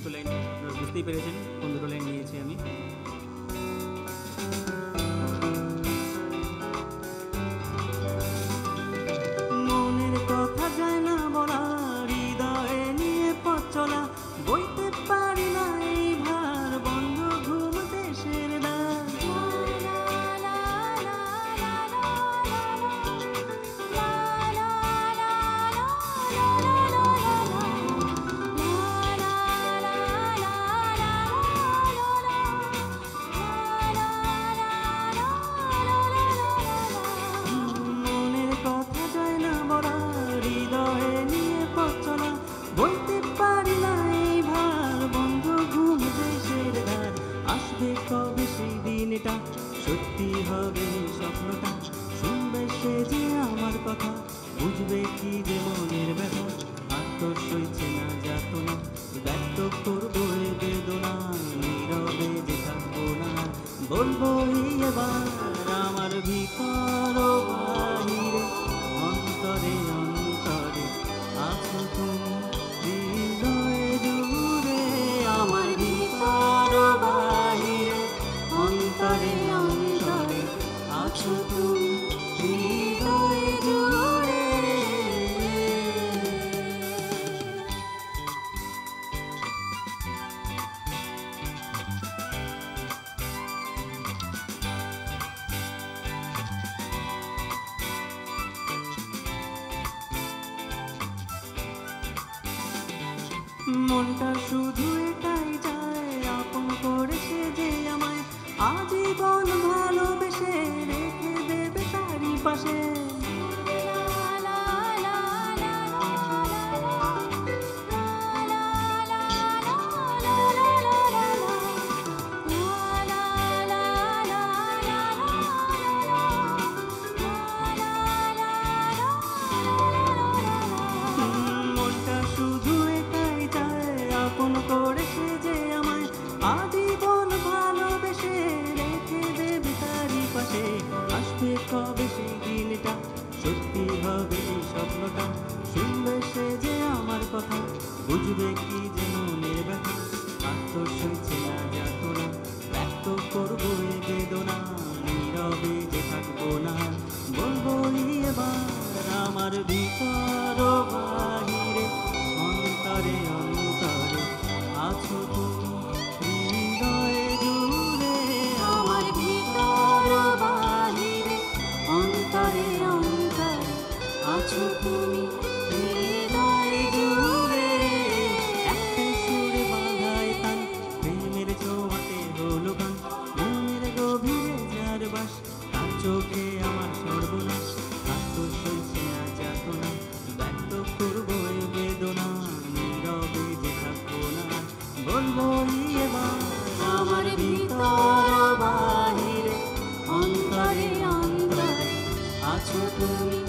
দুটো লাইন আপনারা বুঝতেই পেরেছেন কোন দুটো লাইন নিয়েছি আমি। মনের কথা যায় না বলা, হৃদয়ে নিয়ে পথ চলা, বইতে পারি না এই ভার, বন্ধ ঘুম দেশের দ্বার। মনের কথা যায় না বলা, হৃদয়ে নিয়ে পথ চলা, বইতে পারি না এই ভার, বন্ধ ঘুম দেশের দ্বার। আসবে কবে সেই দিনটা, সত্যি হবে স্বপ্নটা, শুনবে সে যে আমার কথা, বুঝবে কি যে মনের ব্যথা। আর তো সইছে না যাতনা, ব্যক্ত করবো এ বেদনা, নীরবে যে থাকবো না, বলবো এবার আমার ভিতর ও বাহিরে, অন্তরে অন্তরে আছো তুমি, হৃদয়ে জুড়ে। আমার ভিতর ও বাহিরে, অন্তরে অন্তরে আছো তুমি, হৃদয়ে জুড়ে। মনটা শুধু এটাই চায়, আপন করেছে যে আমায়, আজীবন ভালোবেসে রেখে দেবে তারই পাশে। মনটা শুধু এটাই চায়, আপন করেছে যে আমায়, আজীবন ভালোবেসে রেখে দেবে তারই পাশে। আসবে কবে সেই দিনটা, সত্যি হবে এই স্বপ্নটা, শুনবে সে যে আমার কথা, বুঝবে কি যে মনের ব্যথা। আর তো সইছে না যাতনা, ব্যক্ত করবো এ বেদনা, নীরবে যে থাকবো না, বলবো এবার আমার ভিতর ও বাহিরে, অন্তরে অন্তরে আছো তুমি, হৃদয়ে জুড়ে। আমার ভিতর ও বাহিরে, অন্তরে অন্তরে আছো তুমি, হৃদয়ে জুড়ে। একটা সুরে বাঁধায় তান, প্রেমের ছোঁয়াতে হলো গান, মনের গভীরে যার বাস, তার চোখে আমার সর্বনাশ। আর তো সইছে না যাতনা, ব্যক্ত করবো এ বেদনা, নীরবে যে থাকবো না, বলবো এবার আমার ভিতর ও বাহিরে, অন্তরে অন্তরে আছো তুমি,